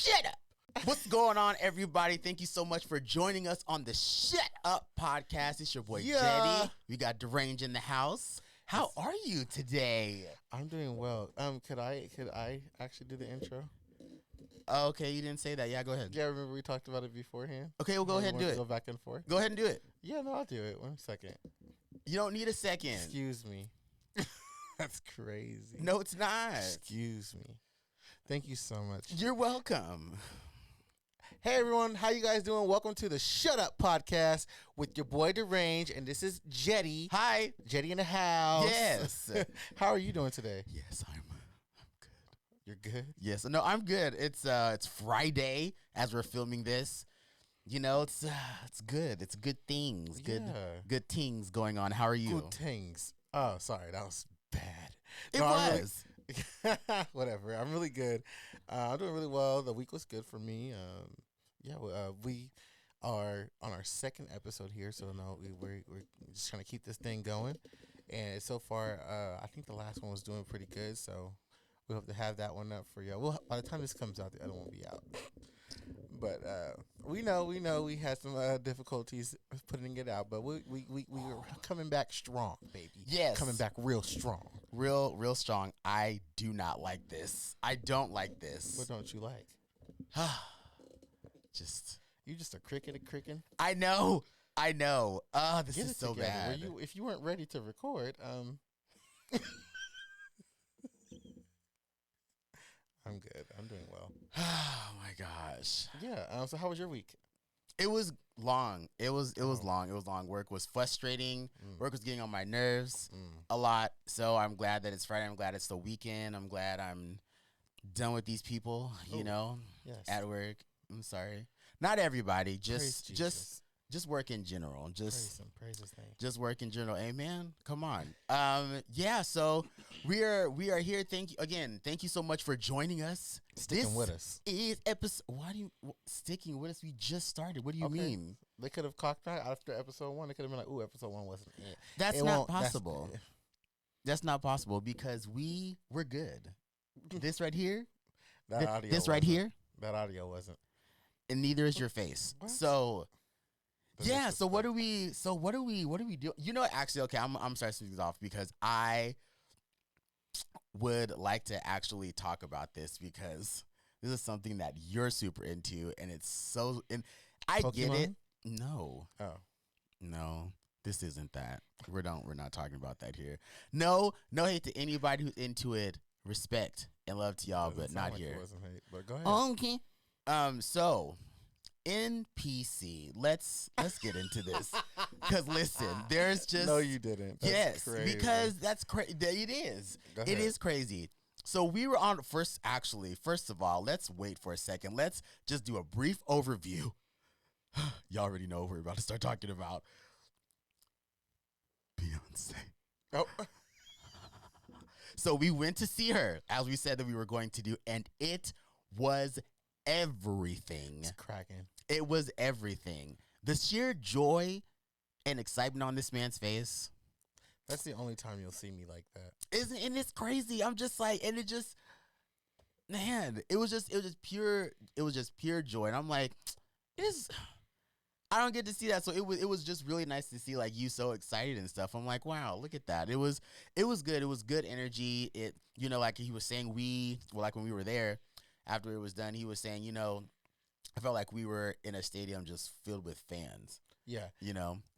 Shut up. What's going on, everybody? Thank you so much for joining us on the Shut Up podcast. It's your boy Jeddy. We got Rrenj in the house. How are you today? I'm doing well. Could I actually do the intro? Okay, you didn't say that. Yeah, go ahead. Yeah, remember we talked about it beforehand? Okay, we'll go ahead and do it. Go back and forth. Go ahead and do it. Yeah, no, I'll do it. 1 second. You don't need a second. Excuse me. That's crazy. No, it's not. Excuse me. Thank you so much. You're welcome. Hey everyone, how you guys doing? Welcome to the Shut Up podcast with your boy Rrenj, and this is Jeddy. Hi. Jeddy in the house. Yes. How are you doing today? Yes, I'm good. You're good? Yes. No, I'm good. It's Friday as we're filming this. You know, it's good. It's good things. Good things going on. How are you? Good things. Oh, sorry, that was bad. It was. Whatever. I'm really good. I'm doing really well. The week was good for me. We are on our second episode here, so no, we're just trying to keep this thing going. And so far, I think the last one was doing pretty good. So we hope to have that one up for you. Well, by the time this comes out, the other one will be out. But we know we had some difficulties putting it out, but we were coming back strong, baby. Yes, coming back real strong, real strong. I do not like this. I don't like this. What don't you like? You just a cricket. I know. This is so together. bad. If you weren't ready to record, I'm good. I'm doing well. Oh my gosh. Yeah. So how was your week? It was long. It was long. Work was frustrating. Work was getting on my nerves a lot. So I'm glad that it's Friday. I'm glad it's the weekend. I'm glad I'm done with these people, Yes. at work. I'm sorry. Not everybody. Praise Just work in general. Praise his name. Just work in general. Amen. Come on. So we are here. Thank you so much for joining us. Sticking with us. Is episode. Sticking with us? We just started. What do you mean? They could have cocked that after episode 1. They could have been like, "Ooh, episode 1 wasn't it." That's not possible. That's not possible because we're good. This right here. That audio. This right here. That audio wasn't. And neither is your face. What? So. Yeah, so what do we do? You know, actually, okay, I'm starting to things off because I would like to actually talk about this because this is something that you're super into, and it's so, and I Pokemon? get it. No. Oh. No, this isn't that. We're not talking about that here. No hate to anybody who's into it. Respect and love to y'all, but not here. It wasn't hate, but go ahead. Okay. So NPC. Let's get into this because listen, there's just no, you didn't. That's crazy. Because that's crazy. It is. It is crazy. So we were on first of all, let's wait for a second. Let's just do a brief overview. Y'all already know what we're about to start talking about. Beyonce. Oh. So we went to see her, as we said that we were going to do, and it was everything. It's cracking. It was everything. The sheer joy and excitement on this man's face. That's the only time you'll see me like that. And it's crazy. I'm just like, and it just, man, it was just pure joy. And I'm like, I don't get to see that. So it was just really nice to see like you so excited and stuff. I'm like, wow, look at that. It was good. It was good energy. It, like he was saying, like when we were there after it was done, he was saying, I felt like we were in a stadium just filled with fans. Yeah.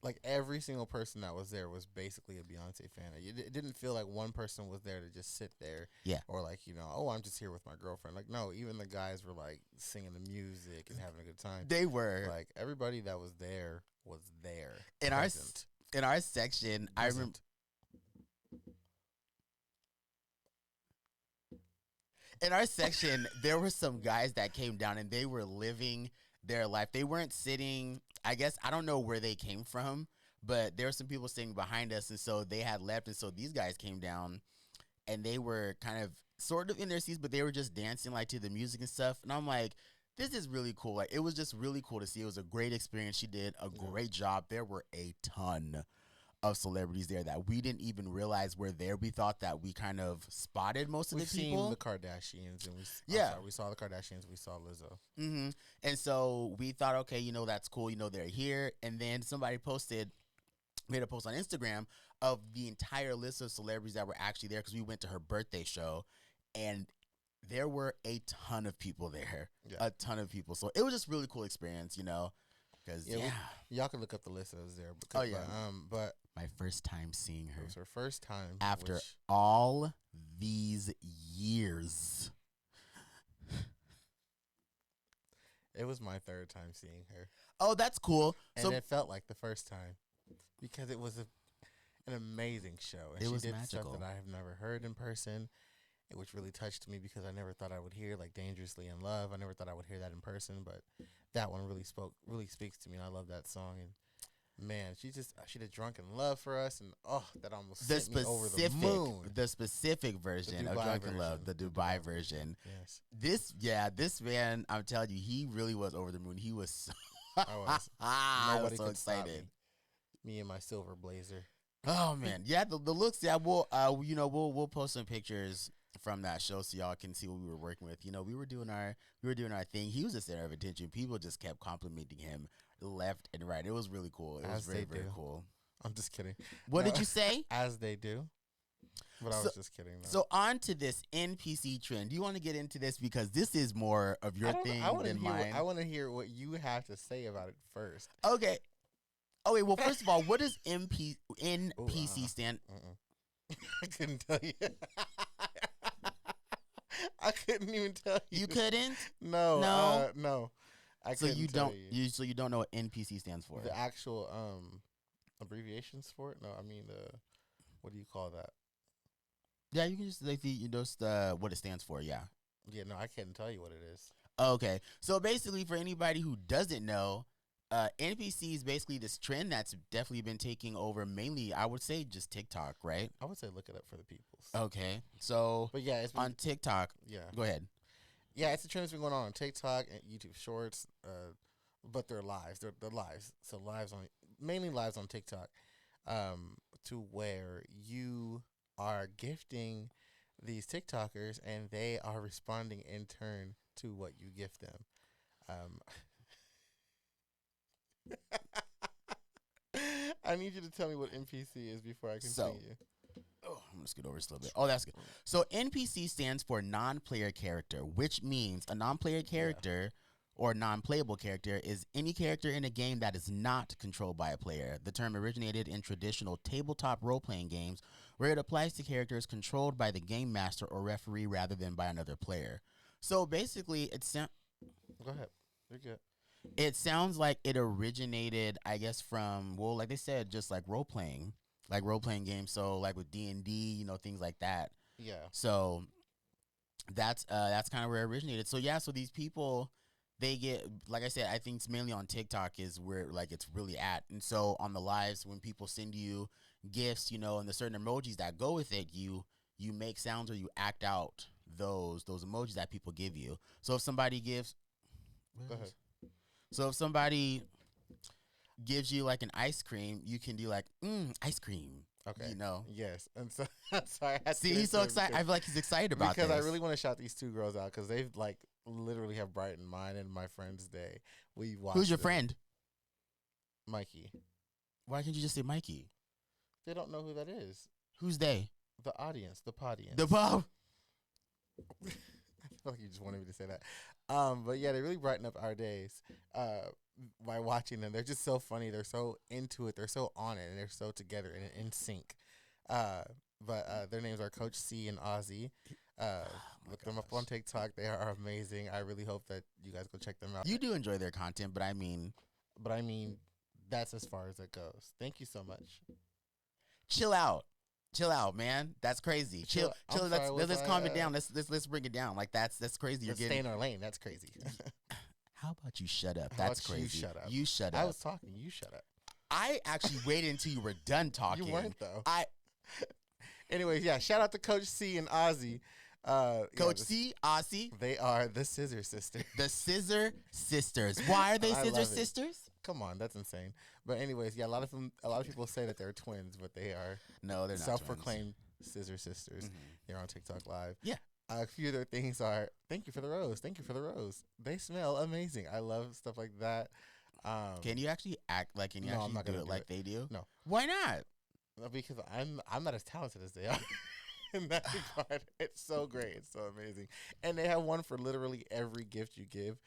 Like every single person that was there was basically a Beyonce fan. It didn't feel like one person was there to just sit there. Yeah. Or like, oh, I'm just here with my girlfriend. Like, no, even the guys were like singing the music and having a good time. They were. Like everybody that was there was there. In our section, I remember. In our section, there were some guys that came down and they were living their life. They weren't sitting, I guess, I don't know where they came from, but there were some people sitting behind us, and so they had left, and so these guys came down, and they were kind of sort of in their seats, but they were just dancing like to the music and stuff, and I'm like, this is really cool. Like, it was just really cool to see. It was a great experience. She did a great job. There were a ton of celebrities there that we didn't even realize were there. We thought that we kind of spotted most of We've the people. seen the Kardashians, and we saw the Kardashians. We saw Lizzo. Mm-hmm. And so we thought, okay, you know, that's cool. You know, they're here. And then somebody made a post on Instagram of the entire list of celebrities that were actually there because we went to her birthday show, and there were a ton of people there. Yeah. A ton of people. So it was just really cool experience, you know. Because y'all can look up the list that was there. Because, but my first time seeing her. It was her first time after all these years. It was my third time seeing her. Oh, that's cool. And it felt like the first time because it was an amazing show. And it was did magical. Stuff that I have never heard in person, which really touched me because I never thought I would hear like Dangerously in Love. I never thought I would hear that in person, but that one really speaks to me. And I love that song. And man, she did Drunk in Love for us, and that almost sent me over the moon. The specific version of Drunk in Love, the Dubai version. Yes. This man, I'm telling you, he really was over the moon. He was so I was so excited. Me and my silver blazer. Oh man, yeah, the looks. Yeah, we'll post some pictures from that show so y'all can see what we were working with. You know, we were doing our thing. He was the center of attention. People just kept complimenting him left and right. It was really cool. It was very cool. I'm just kidding. What did you say? As they do. But I was just kidding. Though. So on to this NPC trend. Do you want to get into this because this is more of your thing than mine? I want to hear what you have to say about it first. Okay. Well, first of all, what does NPC stand? I couldn't tell you. I couldn't even tell you. You couldn't? No. No. So you don't know what NPC stands for? The actual abbreviations for it? No, I mean what do you call that? Yeah, you can just what it stands for. Yeah. Yeah. No, I can't tell you what it is. Okay, so basically, for anybody who doesn't know, NPC is basically this trend that's definitely been taking over mainly, I would say, just TikTok, right? I would say look it up for the peoples. Okay, so but yeah, it's on TikTok. Yeah, go ahead. Yeah, it's a trend that's been going on TikTok and YouTube Shorts, but they're lives. They're lives. So mainly lives on TikTok, to where you are gifting these TikTokers and they are responding in turn to what you gift them. I need you to tell me what NPC is before I continue. I'm just get over this a little bit. Oh, that's good. So NPC stands for non-player character, which means a non-player character or non-playable character is any character in a game that is not controlled by a player. The term originated in traditional tabletop role-playing games where it applies to characters controlled by the game master or referee rather than by another player. So basically, Go ahead. You're good. It sounds like it originated, I guess, from, well, like they said, just like role-playing games. So like with D&D, things like that. Yeah. So that's kind of where it originated. So yeah, so these people, they get, like I said, I think it's mainly on TikTok is where like it's really at. And so on the lives, when people send you gifts, and the certain emojis that go with it, you make sounds or you act out those emojis that people give you. So if somebody gives, go ahead. So if somebody gives you like an ice cream, you can do like ice cream. Okay. Yes. And so sorry. See, he's so excited. I feel like he's excited about this. Because I really want to shout these two girls out because they've like literally have brightened mine and my friend's day. We watched. Who's your friend? Mikey. Why can't you just say Mikey? They don't know who that is. Who's they? The audience. The podience. The pub. I feel like you just wanted me to say that. But yeah, they really brighten up our days by watching them. They're just so funny. They're so into it. They're so on it, and they're so together and in sync. But their names are Coach C and Ozzy. Look them up on TikTok. They are amazing. I really hope that you guys go check them out. You do enjoy their content, but I mean, that's as far as it goes. Thank you so much. Chill out, man. That's crazy. Chill. Let's calm it down. Let's bring it down. Like that's crazy. Let's stay in our lane. That's crazy. How about you shut up? That's crazy. You shut up. I was talking. You shut up. I actually waited until you were done talking. You weren't though. Anyways, yeah. Shout out to Coach C and Ozzy. Coach C, Ozzy. They are the Scissor Sisters. The Scissor Sisters. Why are they Scissor Sisters? Come on, that's insane. But anyways, yeah, a lot of people say that they're twins, but they are No, they're not twins. self-proclaimed scissor sisters. Mhm. They're on TikTok Live. Yeah. A few of their things are, thank you for the rose. Thank you for the rose. They smell amazing. I love stuff like that. Can you actually act like? Can you No, I'm actually not do gonna it do like it. they do? No. Why not? Because I'm not as talented as they are. In that regard, it's so great. It's so amazing. And they have one for literally every gift you give.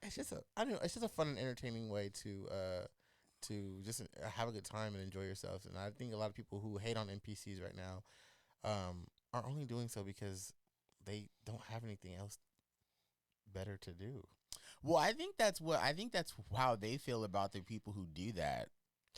It's just it's just a fun and entertaining way to just have a good time and enjoy yourselves. And I think a lot of people who hate on NPCs right now are only doing so because they don't have anything else better to do. Well, I think that's how they feel about the people who do that.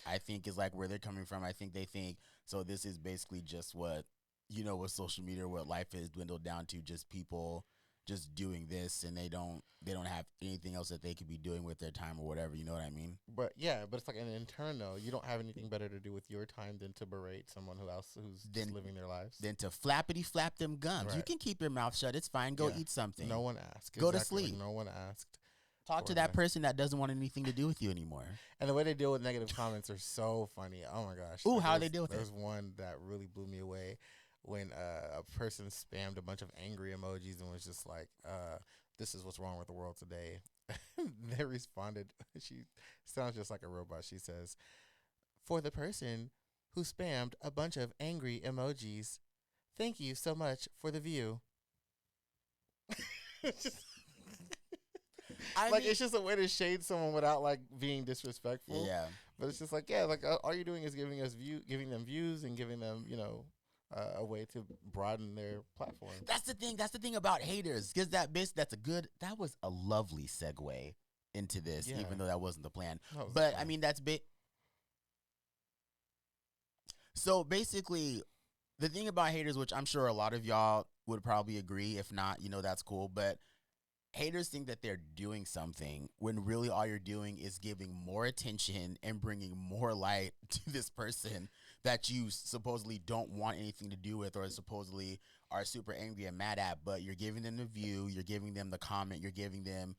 I think is like where they're coming from. I think they think so. This is basically just what what social media, what life is dwindled down to, just people just doing this, and they don't have anything else that they could be doing with their time or whatever. You know what I mean? But yeah, but it's like in turn though, you don't have anything better to do with your time than to berate someone who's just living their lives. Then to flappity flap them gums. Right. You can keep your mouth shut. It's fine. Go eat something. No one asked. Go to sleep. Like no one asked. Talk to that person that doesn't want anything to do with you anymore. And the way they deal with negative comments are so funny. Oh my gosh. Ooh, how they deal with it? There's one that really blew me away when a person spammed a bunch of angry emojis and was just like, this is what's wrong with the world today. They responded. She sounds just like a robot. She says, for the person who spammed a bunch of angry emojis, thank you so much for the view. It's just a way to shade someone without like being disrespectful. Yeah. But it's just like, all you're doing is giving them views and giving them, a way to broaden their platform. That's the thing about haters, because that was a lovely segue into this, even though that wasn't the plan. But I mean, that's bit. So basically, the thing about haters, which I'm sure a lot of y'all would probably agree, if not, that's cool. But haters think that they're doing something when really all you're doing is giving more attention and bringing more light to this person that you supposedly don't want anything to do with, or supposedly are super angry and mad at. But you're giving them the view, you're giving them the comment, you're giving them,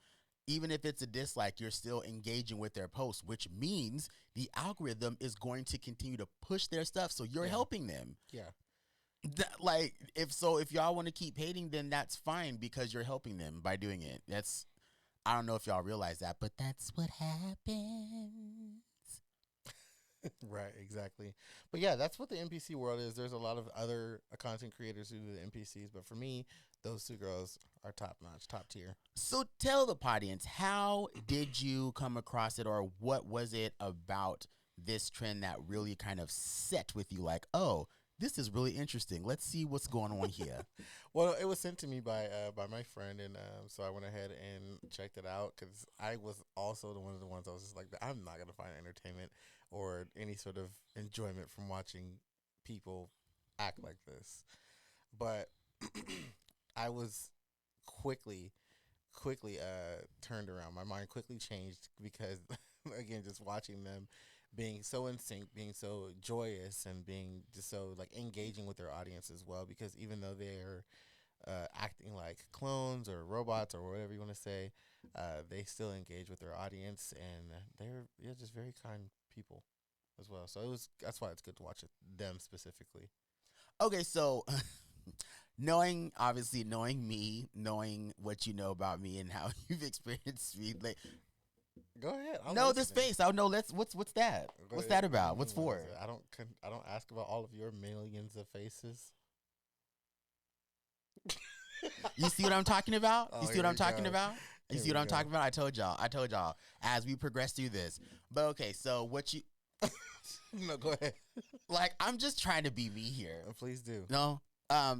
even if it's a dislike, you're still engaging with their post, which means the algorithm is going to continue to push their stuff. So you're helping them. Yeah. If y'all want to keep hating, then that's fine, because you're helping them by doing it. I don't know if y'all realize that, but that's what happens. Right, exactly. But yeah, that's what the NPC world is. There's a lot of other content creators who do the NPCs, but for me, those two girls are top notch, top tier. So tell the audience, how did you come across it, or what was it about this trend that really kind of set with you? Like, oh, this is really interesting. Let's see what's going on here. Well, it was sent to me by my friend, and so I went ahead and checked it out, because I was also one of the ones I was just like, I'm not gonna find entertainment or any sort of enjoyment from watching people act like this. But I was quickly turned around. My mind quickly changed because, again, just watching them being so in sync, being so joyous, and being just so like engaging with their audience as well. Because even though they're acting like clones or robots or whatever you want to say, they still engage with their audience, and they're just very kind people as well. So that's why it's good to watch them specifically. Okay, so knowing me, knowing what you know about me and how you've experienced me, like, go ahead. This face. I know. What's that? What's that about? What's for? I don't ask about all of your millions of faces. You see what I'm talking about? Oh, you see what I'm talking about? You Here see what we I'm go. talking about? I told y'all as we progress through this. But okay, so what you No, go ahead. like, I'm just trying to be me here. Please do. No.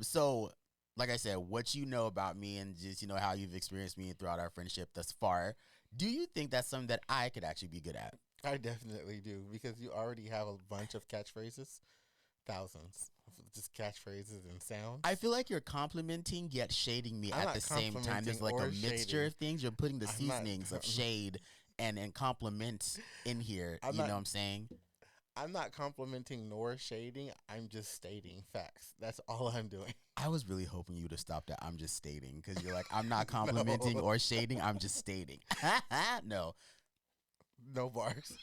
So like I said, what you know about me and just how you've experienced me throughout our friendship thus far, do you think that's something that I could actually be good at? I definitely do, because you already have a bunch of catchphrases, thousands of just catchphrases and sounds. I feel like you're complimenting yet shading me I'm at the not same time. There's like a complimenting or mixture shading. of things. You're putting the I'm not- seasonings of shade and compliment in here. I'm You not- know what I'm saying? I'm not complimenting nor shading. I'm just stating facts. That's all I'm doing. I was really hoping you would have stopped at I'm just stating, because you're like, I'm not complimenting or shading. I'm just stating. No. No bars.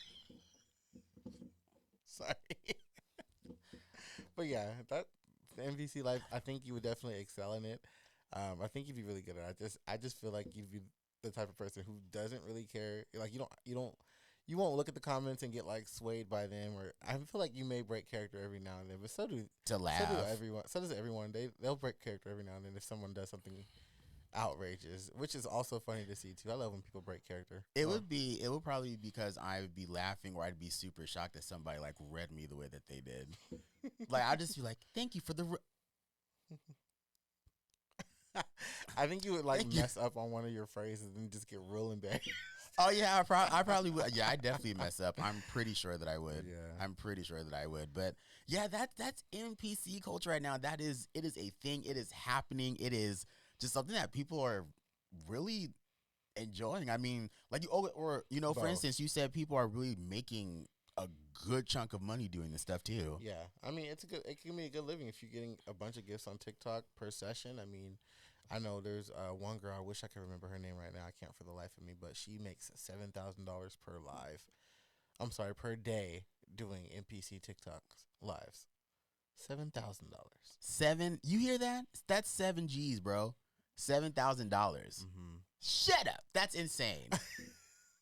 Sorry. But yeah, that the NPC life, I think you would definitely excel in it. I think you'd be really good at it. I just feel like you'd be the type of person who doesn't really care. Like you won't look at the comments and get like swayed by them. Or I feel like you may break character every now and then, but To so do laugh. everyone. So does everyone. They'll break character every now and then if someone does something outrageous, which is also funny to see too. I love when people break character. It would probably be because I would be laughing or I'd be super shocked that somebody like read me the way that they did. Like I'd just be like, "Thank you for the I think you would like thank you." mess up on one of your phrases and just get real embarrassed. Oh yeah, I probably would. Yeah, I definitely mess up. I'm pretty sure that I would. Yeah. I'm pretty sure that I would. But yeah, that's NPC culture right now. It is a thing. It is happening. It is just something that people are really enjoying. I mean, like or you know, for Both. instance, you said people are really making a good chunk of money doing this stuff too. Yeah, I mean it can be a good living if you're getting a bunch of gifts on TikTok per session. I mean, I know there's one girl. I wish I could remember her name right now. I can't for the life of me, but she makes $7,000 per live. I'm sorry, per day doing NPC TikToks lives. $7,000. Seven, you hear that? That's 7 G's, bro. $7,000. Mm-hmm. Shut up. That's insane.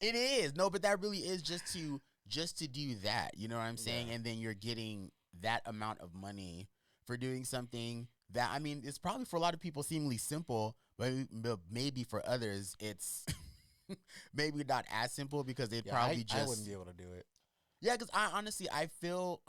It is. No, but that really is just to do that. You know what I'm saying? Yeah. And then you're getting that amount of money for doing something that, I mean, it's probably for a lot of people seemingly simple, but maybe for others it's maybe not as simple because it Yeah, probably I just wouldn't be able to do it. yeah. Because I honestly I feel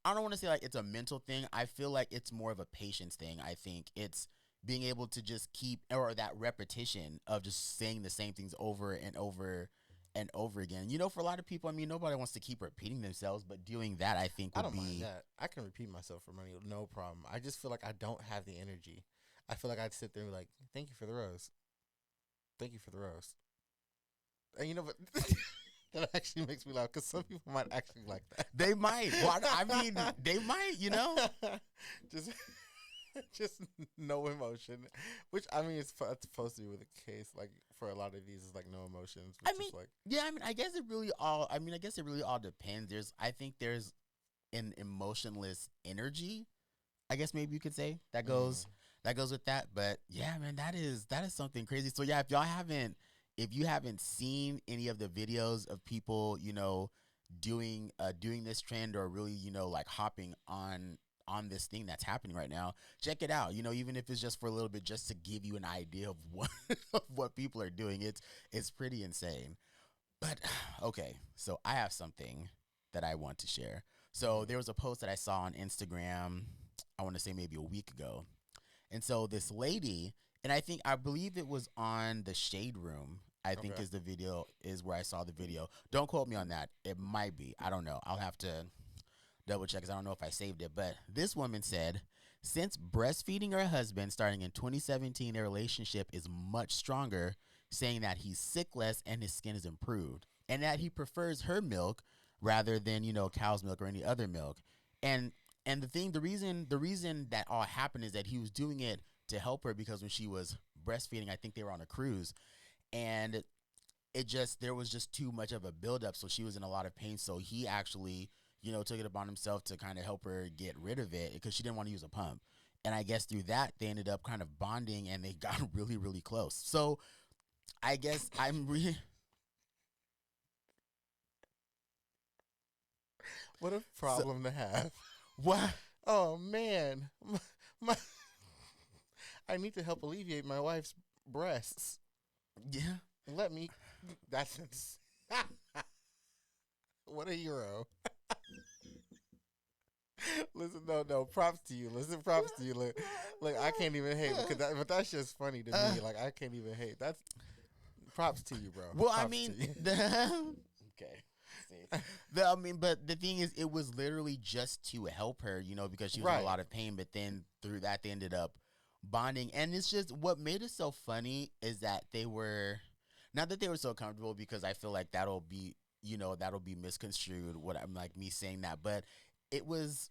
I don't want to say like it's a mental thing. I feel like it's more of a patience thing. I think it's being able to just keep or that repetition of just saying the same things over and over and over again. You know, for a lot of people, I mean, nobody wants to keep repeating themselves, but doing that, I think, I would don't mind be. that. I can repeat myself for money, no problem. I just feel like I don't have the energy. I feel like I'd sit there and be like, "Thank you for the rose. Thank you for the rose." And you know what? That actually makes me laugh because some people might actually like that. They might. Well, I mean, they might. You know. just, just no emotion. Which I mean, it's supposed to be with a case. Like for a lot of these, it's like no emotions. I Which mean, is like, yeah. I mean, I guess it really all. I mean, I guess it really all depends. I think there's an emotionless energy. I guess maybe you could say mm, that goes with that. But yeah, man, that is something crazy. So yeah, if you haven't seen any of the videos of people, you know, doing this trend or really, you know, like hopping on this thing that's happening right now, check it out. You know, even if it's just for a little bit, just to give you an idea of what of what people are doing. It's pretty insane. But okay, so I have something that I want to share. So mm, there was a post that I saw on Instagram, I want to say maybe a week ago. And so this lady, and I believe it was on the Shade Room. I think okay, is the video is where I saw the video. Don't quote me on that. It might be. I don't know. I'll have to double check because I don't know if I saved it. But this woman said, since breastfeeding her husband starting in 2017, their relationship is much stronger, saying that he's sick less and his skin is improved, and that he prefers her milk rather than, you know, cow's milk or any other milk. And the reason that all happened is that he was doing it to help her because when she was breastfeeding, I think they were on a cruise, and it just there was just too much of a buildup, so she was in a lot of pain. So he actually, you know, took it upon himself to kind of help her get rid of it because she didn't want to use a pump. And I guess through that they ended up kind of bonding and they got really close. So I guess what a so, problem to have. what Oh man, my I need to help alleviate my wife's breasts. yeah. Let me. That's what a hero. Listen, no, props to you. Listen, props to you. Like I can't even hate because but that's just funny to Uh, me. Like I can't even hate. That's props to you, bro. well, I Props to mean, you. okay. See, I mean, but the thing is, it was literally just to help her, you know, because she was in a Right. lot of pain. But then through that, they ended up bonding, and it's just what made it so funny is that they were not that they were so comfortable because I feel like that'll be, you know, that'll be misconstrued. What I'm like me saying that, but it was,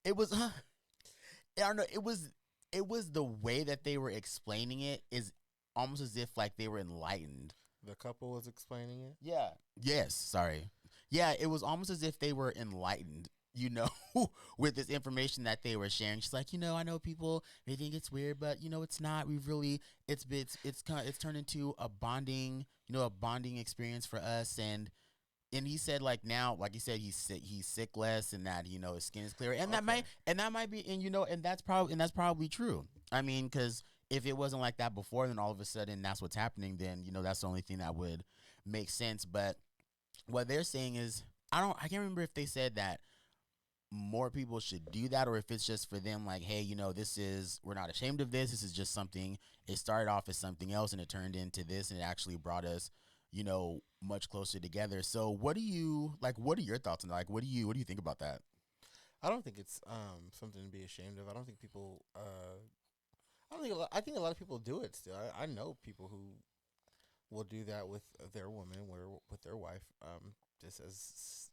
it was, I don't know, it was the way that they were explaining it is almost as if like they were enlightened. The couple was explaining it. Yeah. Yes. Sorry. Yeah. It was almost as if they were enlightened, you know, with this information that they were sharing. She's like, I know people they think it's weird, but it's not. We've really it's turned into a bonding, a bonding experience for us. And he said like now, like he said, he's sick less, and that his skin is clearer, and Okay. that might be, and that's probably true. I mean, because if it wasn't like that before, then all of a sudden that's what's happening, then that's the only thing that would make sense. But what they're saying is, I can't remember if they said that more people should do that, or if it's just for them like, hey, we're not ashamed of this. This is just something. It started off as something else and it turned into this, and it actually brought us much closer together. So what do you like, what are your thoughts on that? Like, what do you think about that? I don't think it's something to be ashamed of. I don't think people. I don't think. I think a lot of people do it still. I know people who will do that with their woman, or with their wife, just as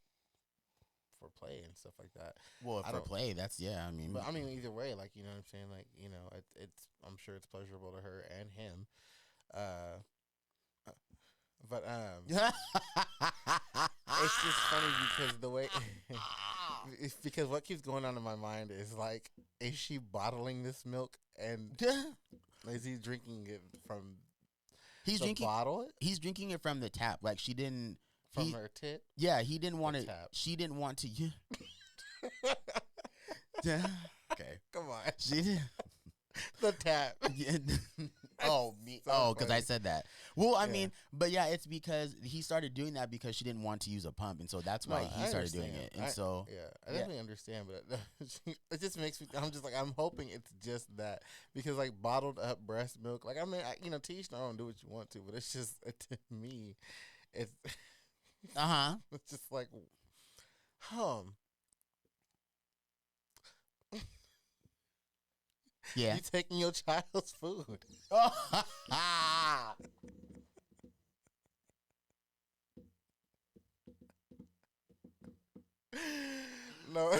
for play and stuff like that. Well, I for don't. play, that's, yeah, I mean. But I mean, either way, like, you know what I'm saying. Like, it's. I'm sure it's pleasurable to her and him. Uh, but it's just funny because the way. It's because what keeps going on in my mind is like, is she bottling this milk, and is he drinking it from he's the drinking bottle? he's drinking it from the tap. Like, she didn't From he her tit? yeah, he didn't want The to tap. she didn't want to okay. Come on. She didn't. The tap. Yeah. Oh, me. So Oh, because I funny. said that. Well, I Yeah. mean, but yeah, it's because he started doing that because she didn't want to use a pump, and so that's No, why he I started doing understand. it. And so, Yeah, I yeah. definitely understand, but it just makes me. I'm just like, I'm hoping it's just that, because like bottled up breast milk. Like, I mean, to each their own, do what you want to, but it's just to me, it's it's just like, hum. Yeah. You taking your child's food. No,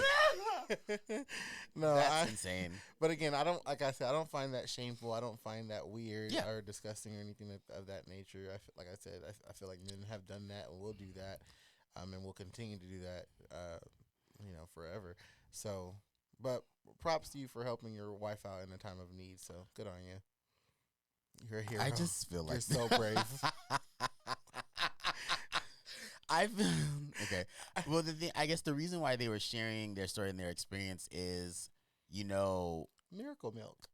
no, That's insane. But again, I don't. Like I said, I don't find that shameful. I don't find that weird Yeah. or disgusting or anything of that nature. Like I said, I feel like men have done that and will do that, and will continue to do that, forever. So, but props to you for helping your wife out in a time of need. So good on you. You're a hero. I just feel like You're so brave. I feel okay. Well, I guess the reason why they were sharing their story and their experience is, Miracle milk.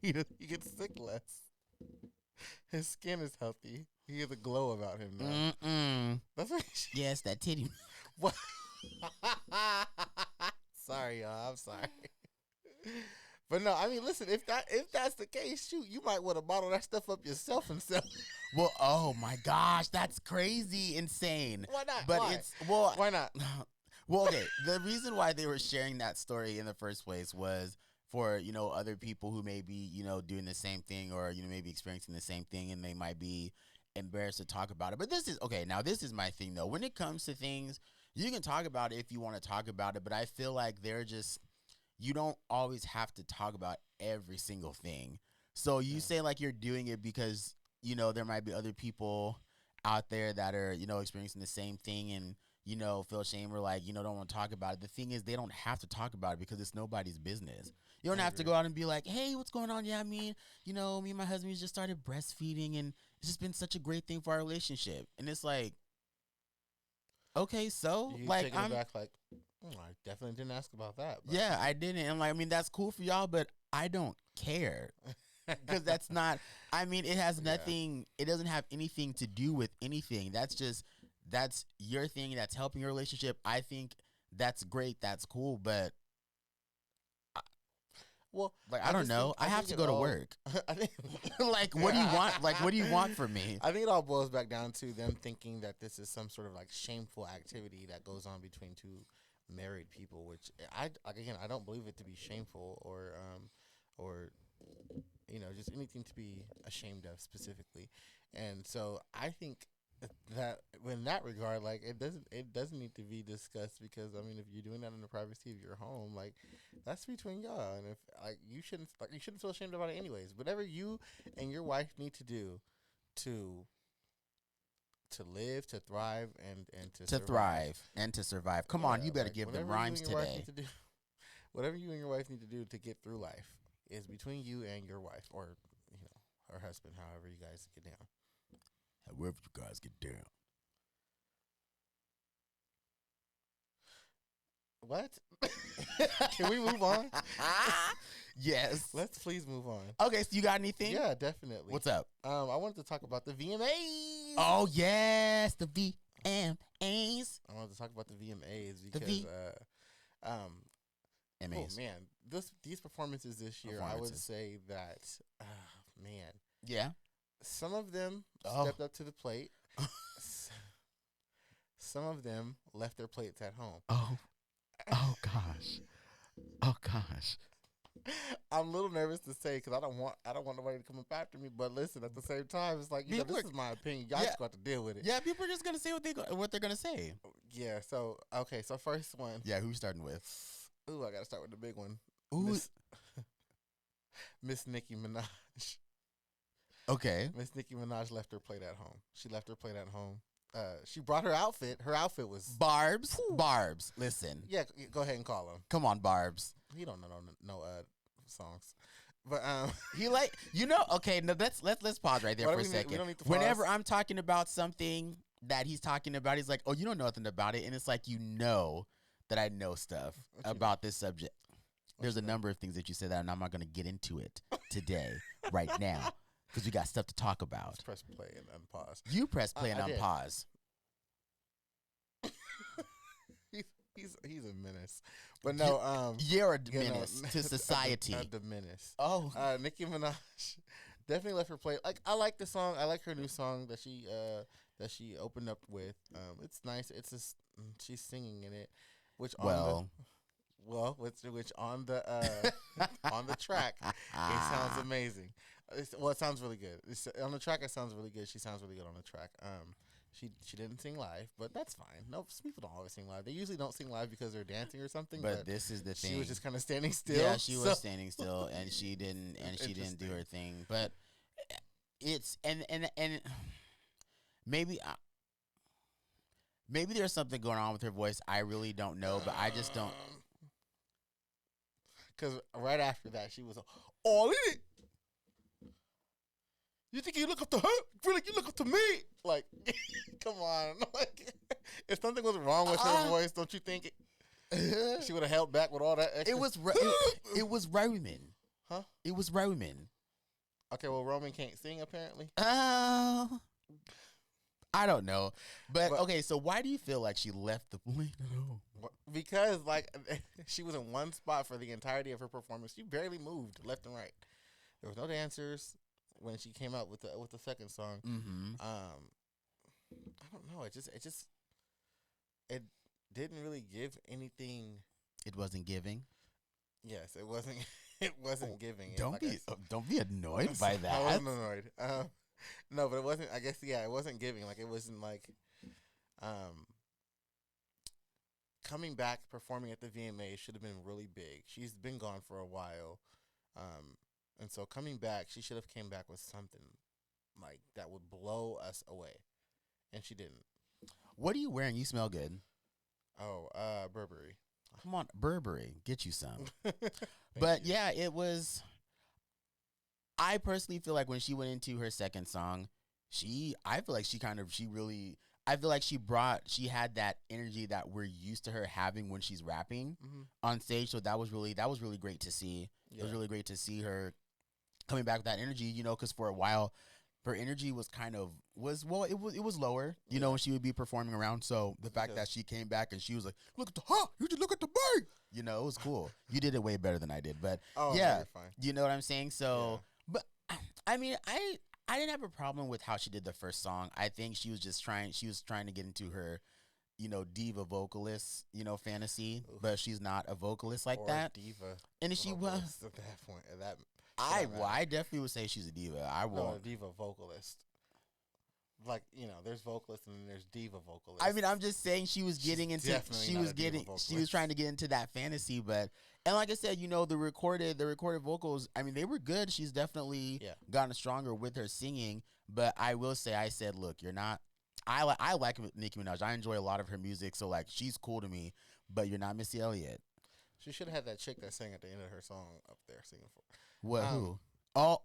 He gets sick less. His skin is healthy. He has a glow about him now. That's what. Yes, that titty. What? Sorry, y'all. I'm sorry. But no, I mean, listen. If that's the case, shoot, you might want to bottle that stuff up yourself and sell. Well, oh my gosh, that's crazy, insane. Why not? But Why? it's Why not? Well, okay. The reason why they were sharing that story in the first place was for other people who may be doing the same thing, or maybe experiencing the same thing, and they might be embarrassed to talk about it. But this is okay. Now, this is my thing though. When it comes to things, you can talk about it if you want to talk about it, but I feel like you don't always have to talk about every single thing. So you say like you're doing it because there might be other people out there that are experiencing the same thing, and feel shame, or like don't want to talk about it. The thing is, they don't have to talk about it because it's nobody's business. You don't have to go out and be like, hey, what's going on? Yeah, I mean, me and my husband, we just started breastfeeding, and it's just been such a great thing for our relationship. And it's like, okay, so You like taking it back, like, I definitely didn't ask about that. But. yeah, I didn't. And like, I mean, that's cool for y'all, but I don't care. Because that's not, I mean, it has nothing, it doesn't have anything to do with anything. That's your thing, that's helping your relationship. I think that's great, that's cool, but Well, like, I don't know. I have to go to work. I think, like, what do you want? Like, what do you want from me? I think it all boils back down to them thinking that this is some sort of like shameful activity that goes on between two married people, which I don't believe it to be shameful or just anything to be ashamed of specifically. And so I think that in that regard, like, it doesn't need to be discussed, because I mean, if you're doing that in the privacy of your home, like, that's between y'all. And if like you shouldn't feel ashamed about it anyways. Whatever you and your wife need to do, to live, to thrive, and to To survive. thrive and to survive. Come on, Yeah, you better like, give them whatever you rhymes and your wife today. need to do, whatever you and your wife need to do to get through life is between you and your wife, or her husband, however you guys get down. However you guys get down. What? Can we move on? Yes. Let's please move on. Okay, so you got anything? Yeah, definitely. What's up? I wanted to talk about the VMAs. Oh, yes, the VMAs. I wanted to talk about the VMAs because oh MAs. man, these performances this year, I would say that man, Yeah. some of them stepped up to the plate. Some of them left their plates at home. Oh gosh. Oh gosh. I'm a little nervous to say because I don't want nobody to come up after me. But listen, at the same time, it's like this is my opinion. Y'all just got to deal with it. Yeah, people are just gonna say what they're gonna say. Yeah. So okay. So first one. Yeah, who you starting with? Ooh, I gotta start with the big one. Ooh. Miss Nicki Minaj. Okay. Miss Nicki Minaj left her plate at home. She left her plate at home. She brought her outfit. Her outfit was Barbs. Whew. Barbs. Listen. Yeah, go ahead and call him. Come on, Barbs. He don't know no songs, but he okay. No, let's pause right there for a second. We don't need to Whenever I'm talking about something that he's talking about, he's like, "Oh, you don't know nothing about it," and it's like that I know stuff about this subject. There's a number of things that you said that, and I'm not going to get into it today, right now, because we got stuff to talk about. Just press play and unpause. You press play and unpause. He's a menace, but no, you're a menace to society. A menace. Oh, Nicki Minaj definitely left her plate. Like, I like the song. I like her new song that she opened up with. It's nice. It's just she's singing in it, which on the on the track it sounds amazing. It sounds really good. On the track, it sounds really good. She sounds really good on the track. She didn't sing live, but that's fine. No, people don't always sing live. They usually don't sing live because they're dancing or something. But this is the thing. She was just kind of standing still. Yeah, she was standing still, and she didn't do her thing. But it's and maybe there's something going on with her voice. I really don't know, but I just don't. Because right after that, she was all in it. You think you look up to her? Feel like you look up to me? Like, come on. Like, if something was wrong with her voice, don't you think she would have held back with all that extra? It was Roman. Huh? It was Roman. Okay, well, Roman can't sing, apparently. I don't know. But okay, so why do you feel like she left the plane at home? Because, like, she was in one spot for the entirety of her performance. She barely moved left and right. There was no dancers when she came out with the second song. Mm-hmm. I don't know. It didn't really give anything. It wasn't giving. Yes, it wasn't. It wasn't giving. Don't be annoyed by that. I wasn't annoyed. No, but it wasn't. I guess it wasn't giving. Like, it wasn't like coming back performing at the VMA should have been really big. She's been gone for a while. And so coming back, she should have came back with something like that would blow us away. And she didn't. What are you wearing? You smell good. Oh, Burberry. Come on, Burberry. Get you some. But yeah, it was. I personally feel like when she went into her second song, I feel like she had that energy that we're used to her having when she's rapping on stage. So that was really great to see. Yeah. It was really great to see her coming back with that energy, because for a while her energy was it was lower, when she would be performing around. So the fact that she came back and she was like, "Look at you just look at the beat," it was cool. You did it way better than I did, but yeah, you're fine. You know what I'm saying? So, but I mean, I didn't have a problem with how she did the first song. I think she was trying to get into her, diva vocalist, fantasy, but she's not a vocalist like that. Diva. And she was at that point. I definitely would say she's a diva. No, a diva vocalist. like, there's vocalists and then there's diva vocalists. I mean, I'm just saying she was getting into she was trying to get into that fantasy, but and like I said, the recorded vocals, I mean, they were good. She's definitely gotten stronger with her singing, but I will say, I said, look, you're not. I like Nicki Minaj. I enjoy a lot of her music, so like she's cool to me, but you're not Missy Elliott. She should have had that chick that sang at the end of her song up there singing for. What? Who? Oh.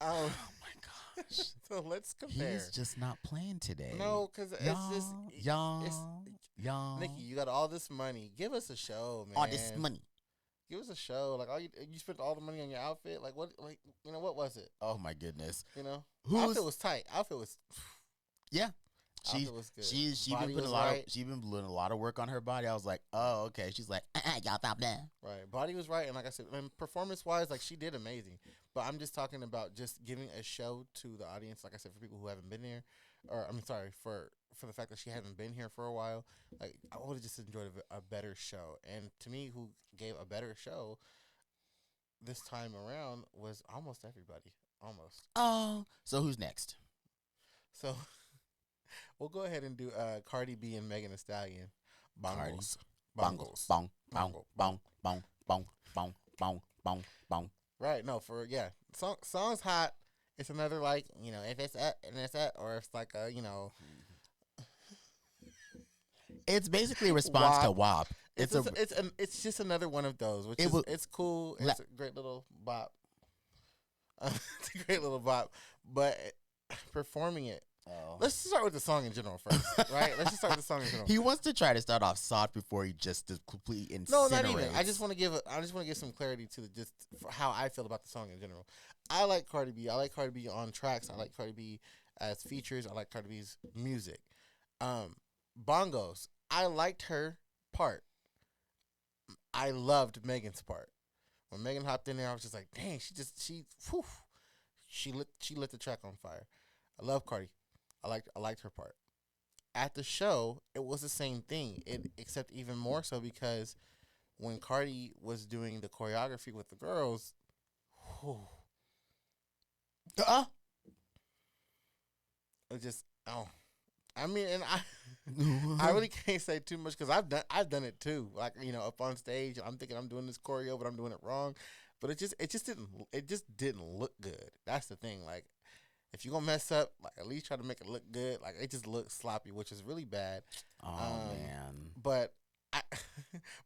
Oh my gosh! So let's compare. He's just not playing today. No, because it's just y'all. Nikki, you got all this money. Give us a show, man. All this money. Give us a show. Like, you spent all the money on your outfit. Like, what? Like, what was it? Oh my goodness. Outfit was tight. Outfit was. Yeah. Outfit was good. She's been putting a lot of work on her body. I was like, oh, okay. She's like, y'all stop that. Right. Body was right, and like I said, performance wise, like she did amazing. But I'm just talking about just giving a show to the audience. Like I said, for people who haven't been there, or for the fact that she hasn't been here for a while. Like, I would have just enjoyed a better show. And to me, who gave a better show this time around was almost everybody. Almost. Oh. So who's next? So we'll go ahead and do Cardi B and Megan Thee Stallion. Bongos. Bongos. Bong. Bong. Bong. Bong. Bong. Bong. Bong. Bong. Bong. Right. No, song's hot. It's another, like, if it's up and it's up, or it's like a, It's basically a response to WAP. It's just another one of those, which it's cool. It's a great little bop. It's a great little bop, but performing it. Oh. Let's start with the song in general first, right? Let's just start with the song in general. He wants to try to start off soft before he just completely incinerates. No, not even. I just want to give some clarity to for how I feel about the song in general. I like Cardi B. I like Cardi B on tracks. I like Cardi B as features. I like Cardi B's music. Bongos. I liked her part. I loved Megan's part. When Megan hopped in there, I was just like, dang, she lit the track on fire. I love Cardi. I liked her part. At the show, it was the same thing, except even more so, because when Cardi was doing the choreography with the girls, it just I mean, and I really can't say too much because I've done it too. Like, up on stage, I'm thinking I'm doing this choreo, but I'm doing it wrong. But it just didn't look good. That's the thing. Like, if you're gonna mess up, like, at least try to make it look good. Like, it just looks sloppy, which is really bad. Oh man. But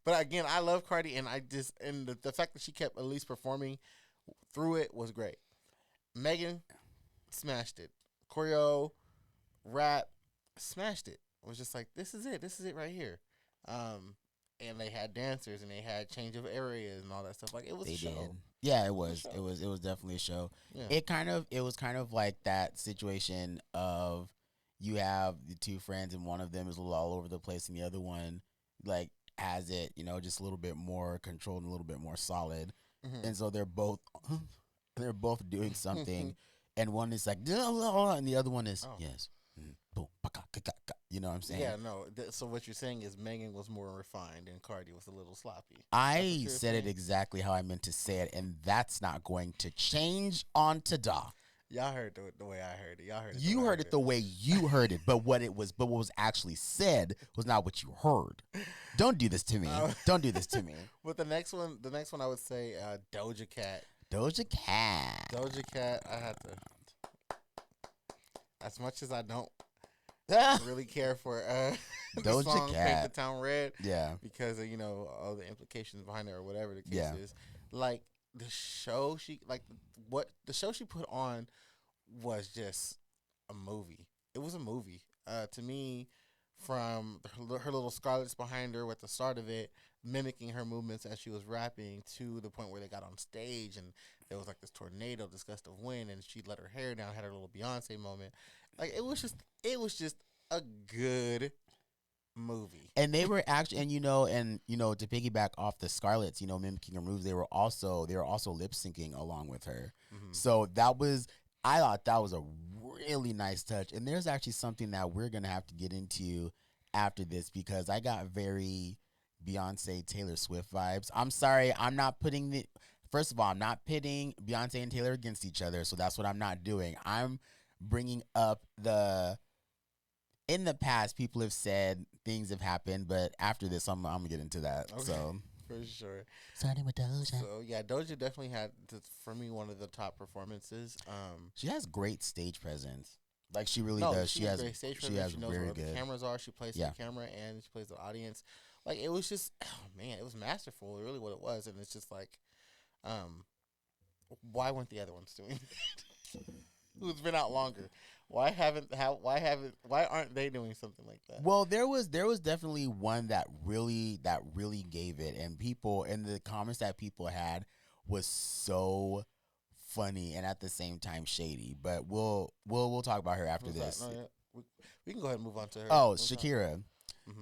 again, I love Cardi, and the fact that she kept at least performing through it was great. Megan smashed it. Choreo, rap, smashed it. It was just like, this is it right here. And they had dancers and they had change of areas and all that stuff. Like, it was a show. Did. Yeah, it was. It was definitely a show. Yeah. It was kind of like that situation of you have the two friends and one of them is a little all over the place and the other one like has it, just a little bit more controlled and a little bit more solid. Mm-hmm. And so they're both doing something and one is like and the other one is yes. You know what I'm saying? Yeah, no. So what you're saying is Megan was more refined and Cardi was a little sloppy. I said it exactly how I meant to say it, and that's not going to change on Tada. Y'all heard the way I heard it. Y'all heard it. You heard it the way you heard it, but what was actually said was not what you heard. Don't do this to me. Don't do this to me. But the next one I would say Doja Cat. Doja Cat. I had to. As much as I don't really care for the Doja song Cat. Paint the Town Red. Yeah. Because of, all the implications behind it or whatever the case is. Like, the show she put on was just a movie. It was a movie. To me, from her little scarlets behind her at the start of it, mimicking her movements as she was rapping, to the point where they got on stage and there was like this tornado, this gust of wind, and she let her hair down, had her little Beyonce moment. Like, it was just a good movie. And they were actually, and to piggyback off the Scarlets, mimicking her moves, they were also lip syncing along with her. Mm-hmm. So I thought that was a really nice touch. And there's actually something that we're gonna have to get into after this, because I got very Beyonce Taylor Swift vibes. I'm sorry, first of all, I'm not pitting Beyonce and Taylor against each other, so that's what I'm not doing. I'm bringing up in the past, people have said things have happened, but after this, I'm gonna get into that. Okay. So For sure. starting with Doja. So yeah, Doja definitely had for me one of the top performances. She has great stage presence. Like she really No, does. she She has has great stage she presence. has She knows very where the good. cameras are. She plays to Yeah. the camera and she plays the audience. Like it was just, oh man, it was masterful. Really, what it was, and it's just like, um, why weren't the other ones doing it? Who's been out longer? Why aren't they doing something like that? Well, there was definitely one that really gave it, and people in the comments that people had was so funny and at the same time shady. But we'll talk about her after Who's that? this. No, yeah. We can go ahead and move on to her. Oh, Who's that? Shakira.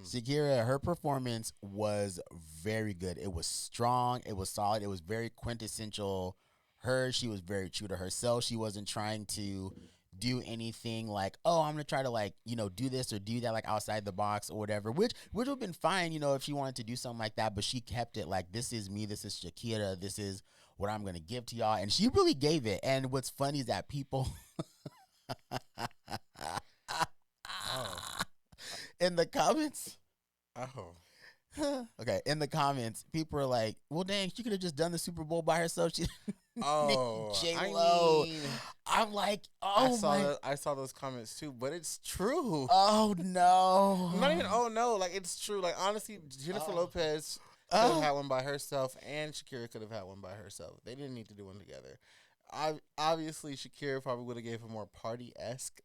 Shakira, her performance was very good. It was strong. It was solid. It was very quintessential her. She was very true to herself. She wasn't trying to do anything like, oh, I'm gonna try to like, do this or do that like outside the box or whatever. Which would have been fine, if she wanted to do something like that. But she kept it like, this is me. This is Shakira. This is what I'm gonna give to y'all. And she really gave it. And what's funny is that people Oh, in the comments. oh, Okay, in the comments, people are like, "Well, dang, she could have just done the Super Bowl by herself." She oh. J-Lo. I mean, I'm like, oh my, I saw those comments too, but it's true. oh no, Not even oh no, like it's true. Like honestly, Jennifer Oh. Lopez could have had one by herself, and Shakira could have had one by herself. They didn't need to do one together. Obviously, Shakira probably would have gave a more party-esque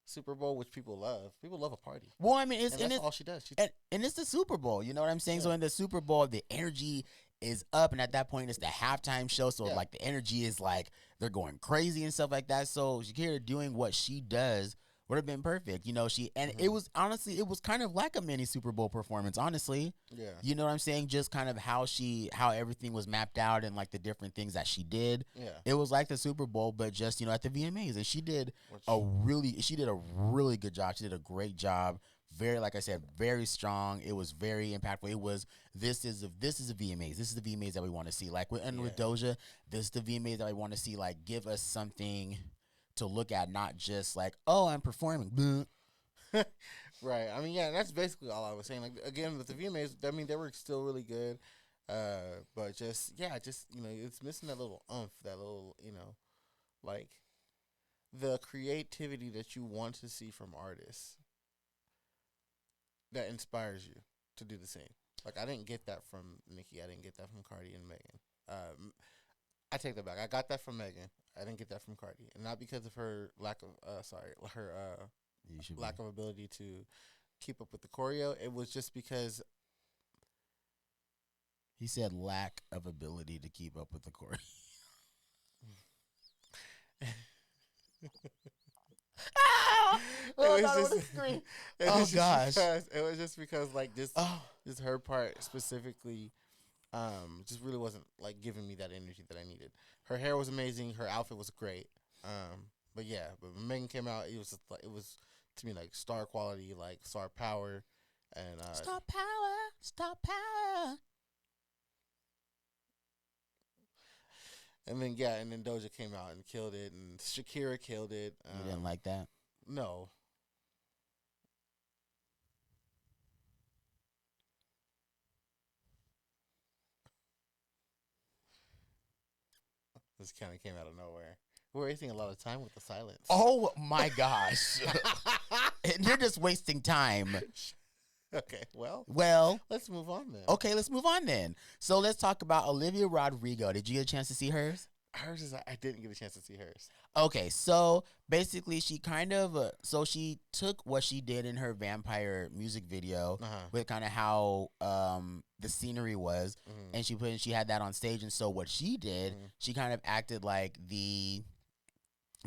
Super Bowl, which people love. People love a party, Well, I mean, and that's all she does. and it's the Super Bowl. You know what I'm saying? So Yeah. in the Super Bowl, the energy is up, and at that point, it's the halftime show. So Yeah. like the energy is like they're going crazy and stuff like that. So Shakira doing what she does would have been perfect. It was honestly, it was kind of like a mini Super Bowl performance. Honestly, Yeah. you know what I'm saying? Just kind of how everything was mapped out and like the different things that she did. Yeah. It was like the Super Bowl, but just at the VMAs, and she did Which- she did a really good job. She did a great job. Very, like I said, very strong. It was very impactful. It was this is the VMAs. This is the VMAs that we want to see. Like with Doja, this is the VMAs that we want to see. Like give us something to look at, not just like, oh, I'm performing. Right. I mean, yeah, that's basically all I was saying. Like again, with the VMAs, I mean, they were still really good, but just it's missing that little that little like the creativity that you want to see from artists that inspires you to do the same. Like I didn't get that from Nicki. I didn't get that from Cardi and Megan. I take that back. I got that from Megan. I didn't get that from Cardi, and not because of her lack of lack of ability to keep up with the choreo. It was just because He said lack of ability to keep up with the choreo. it was just Oh, gosh. it was just because like this Oh, just her part specifically just really wasn't like giving me that energy that I needed. Her hair was amazing, her outfit was great. But when Megan came out, it was just like, it was to me like star quality, like star power, and star power. and then Doja came out and killed it, and Shakira killed it. You didn't like that? No. This kind of came out of nowhere. We're wasting a lot of time with the silence. Oh my gosh. And you're just wasting time. Okay, well, let's move on then. Okay, let's move on then. So let's talk about Olivia Rodrigo. Did you get a chance to see hers? Hers is I didn't get a chance to see hers. Okay, so basically she kind of she took what she did in her vampire music video with kind of how the scenery was, and she had that on stage. And so what she did, she kind of acted like the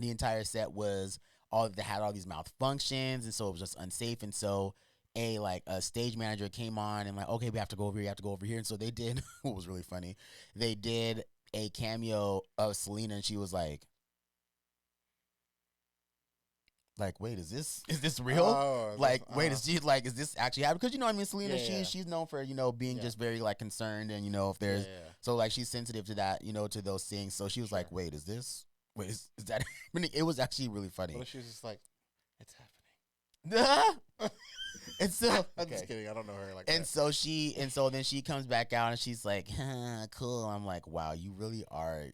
entire set was had all these malfunctions, and so it was just unsafe. And so a stage manager came on and like, okay, we have to go over here, and so they did. What was really funny, they did a cameo of Selena, and she was like, wait, is this real? Oh, Wait, is this actually happening? Because I mean, Selena, Yeah. she's known for being just very like concerned, and if there's so like she's sensitive to that, to those things. So she was like, wait, is this Wait, is that happening? It was actually really funny. What if she was just like, it's happening? And so, I'm just kidding. I don't know her like and that. so then she comes back out and she's like, cool. I'm like, wow, you really are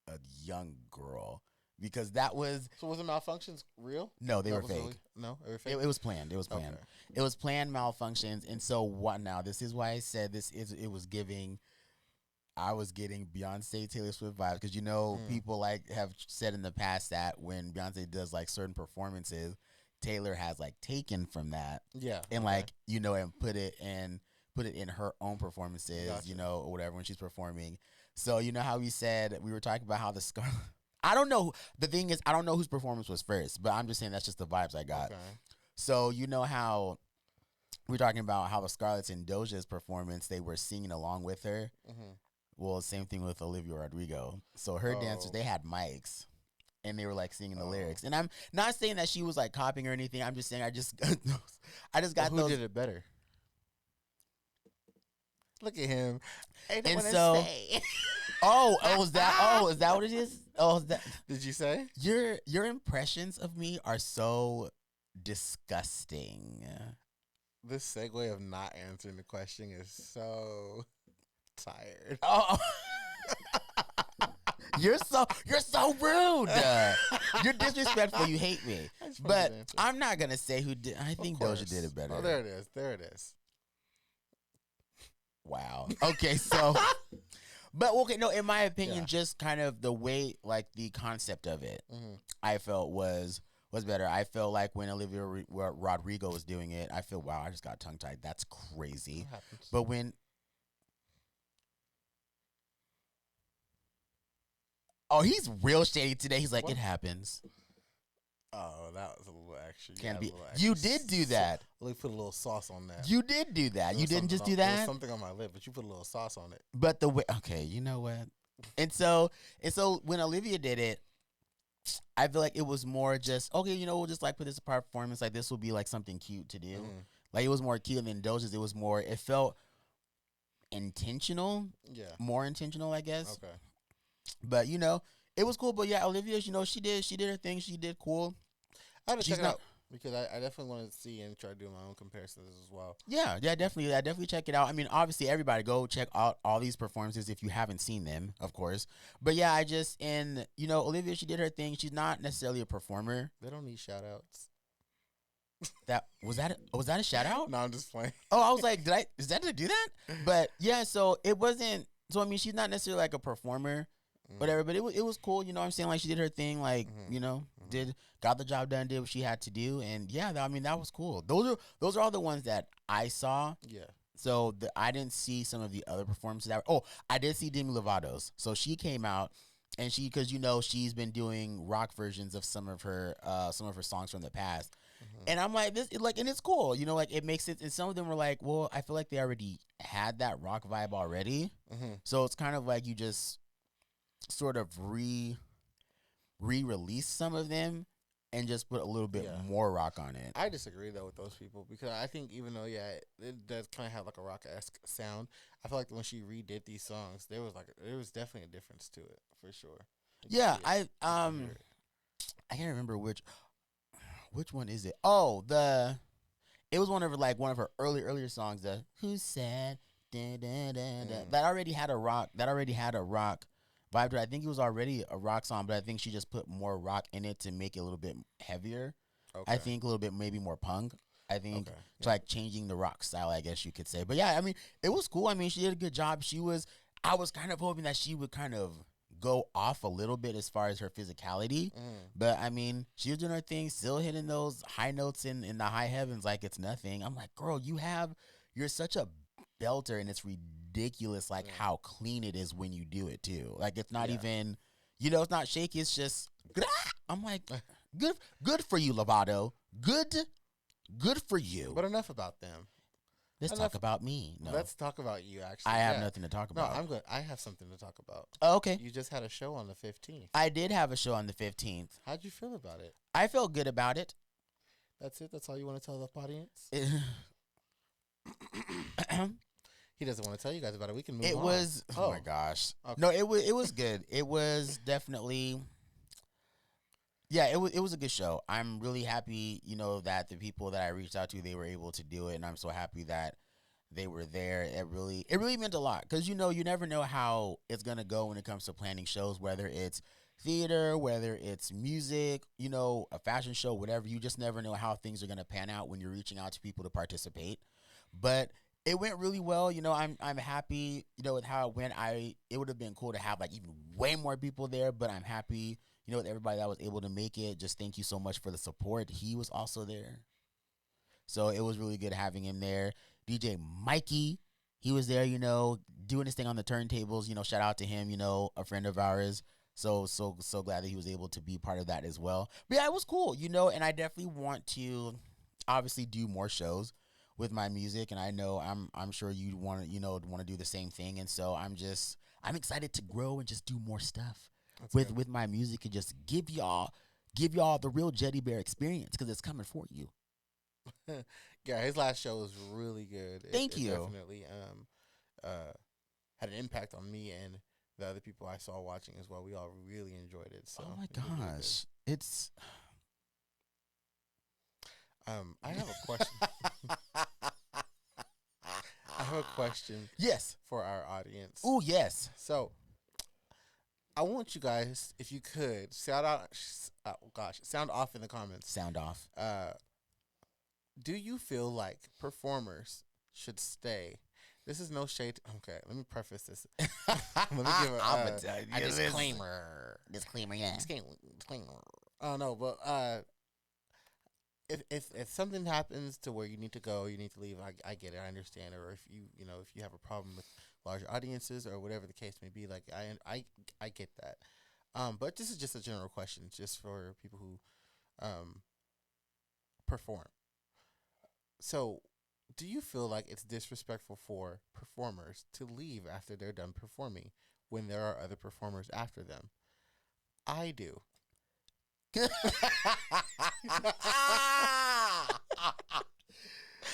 a young girl. Because that was... So was the malfunctions real? No, they That were was fake. really- no, they were fake? It was planned. It was planned. Okay. It was planned malfunctions. And so what now? This is why I said it was giving... I was getting Beyonce, Taylor Swift vibes. Because, people like have said in the past that when Beyonce does like certain performances, Taylor has like taken from that. Yeah. And okay. like, and put it in her own performances, Gotcha. or whatever when she's performing. So you know how we said we were talking about how the Scarlet... I don't know. The thing is, I don't know whose performance was first, but I'm just saying that's just the vibes I got. Okay. So you know how we're talking about how the Scarlett's and Doja's performance, they were singing along with her. Mm-hmm. Well, same thing with Olivia Rodrigo. So her dancers, they had mics. And they were like singing the lyrics. And I'm not saying that she was like copying or anything. I'm just saying I just got who those. did it better? Look at him. And so, is that what it is? Oh, is that? Did you say? Your impressions of me are so disgusting. This segue of not answering the question is so tired. Oh, you're so rude. You're disrespectful. You hate me. But I'm not gonna say who did. I think Doja did it better. Oh, there it is. There it is. Wow. Okay, so, but okay, no. In my opinion, just kind of the way, like the concept of it, I felt was better. I felt like when Olivia Rodrigo was doing it, I feel wow. I just got tongue tied. That's crazy. But when he's real shady today. He's like, it happens. Oh, that was a little extra. Can be. You did do that. Let me put a little sauce on that. You did do that. You didn't just do that. There was something on my lip, but you put a little sauce on it. But the way, okay, you know what? And so when Olivia did it, I feel like it was more just okay. We'll just like put this performance like this will be like something cute to do. Like it was more cute than Doja's. It was more. It felt intentional. Yeah. More intentional, I guess. Okay. But it was cool. But yeah, Olivia, she did her thing. She did cool. I had to check it out because I definitely want to see and try to do my own comparisons as well. Yeah, definitely. I definitely check it out. I mean, obviously, everybody go check out all these performances if you haven't seen them, of course. But yeah, Olivia, she did her thing. She's not necessarily a performer. They don't need shout outs. Was that a shout out? No, I'm just playing. Oh, I was like, did I do that? But yeah, so it wasn't. So I mean, she's not necessarily like a performer. Whatever, but it was cool, you know what I'm saying? Like, she did her thing, like, got the job done, did what she had to do, and yeah, I mean, that was cool. Those are all the ones that I saw. Yeah. So, I didn't see some of the other performances. I did see Demi Lovato's. So, she came out, and because, she's been doing rock versions of some of her songs from the past. And I'm like, and it's cool, like, it makes sense. And some of them were like, well, I feel like they already had that rock vibe already. So, it's kind of like you just sort of re-release some of them and just put a little bit more rock on it. I disagree though with those people because I think even though it does kind of have like a rock-esque sound, I feel like when she redid these songs, there was definitely a difference to it for sure. I can't remember which one is it. Oh, it was one of her earlier songs. The Who Said da, da, da, da, that already had a rock. Vibe to it. I think it was already a rock song, but I think she just put more rock in it to make it a little bit heavier. Okay. I think a little bit maybe more punk. I think like changing the rock style, I guess you could say. But yeah, I mean, it was cool. I mean, she did a good job. I was kind of hoping that she would kind of go off a little bit as far as her physicality. But I mean, she was doing her thing, still hitting those high notes in the high heavens like it's nothing. I'm like, girl, you're such a belter, and it's ridiculous how clean it is when you do it too. Like it's not even, it's not shaky. It's just. I'm like, good for you, Lovato. Good for you. But enough about them. Let's talk about me. No. Let's talk about you. Actually, I have nothing to talk about. No, I'm good. I have something to talk about. Oh, okay. You just had a show on the 15th. I did have a show on the 15th. How'd you feel about it? I felt good about it. That's it. That's all you want to tell the audience. He doesn't want to tell you guys about it. We can move on. Oh my gosh. Okay. No, it was good. It was definitely Yeah, it was a good show. I'm really happy, you know, that the people that I reached out to, they were able to do it, and I'm so happy that they were there. It really meant a lot because you know you never know how it's gonna go when it comes to planning shows, whether it's theater, whether it's music, you know, a fashion show, whatever. You just never know how things are gonna pan out when you're reaching out to people to participate. But it went really well. You know, I'm happy, you know, with how it went. It would have been cool to have like even way more people there, but I'm happy, you know, with everybody that was able to make it. Just thank you so much for the support. He was also there. So it was really good having him there. DJ Mikey, he was there, you know, doing his thing on the turntables. You know, shout out to him, you know, a friend of ours. So glad that he was able to be part of that as well. But yeah, it was cool, you know, and I definitely want to obviously do more shows with my music, and I know I'm sure you want to, you know, want to do the same thing, and so I'm excited to grow and just do more stuff That's with good. my music and just give y'all the real Jeddy Bear experience because it's coming for you. Yeah, his last show was really good. Thank It you. definitely uh had an impact on me and the other people I saw watching as well. We all really enjoyed it. So Oh my it was really good. gosh. It's I have a question. I have a question yes. for our audience. Oh yes. So I want you guys, if you could, sound off in the comments. Sound off. Do you feel like performers should stay? This is no shade. Okay, let me preface this. Let me give a disclaimer. Disclaimer, yeah. Disclaimer. I don't know, but if something happens to where you need to go, you need to leave. I get it. I understand. Or if you know if you have a problem with large audiences or whatever the case may be, like I get that. But this is just a general question, just for people who perform. So, do you feel like it's disrespectful for performers to leave after they're done performing when there are other performers after them? I do.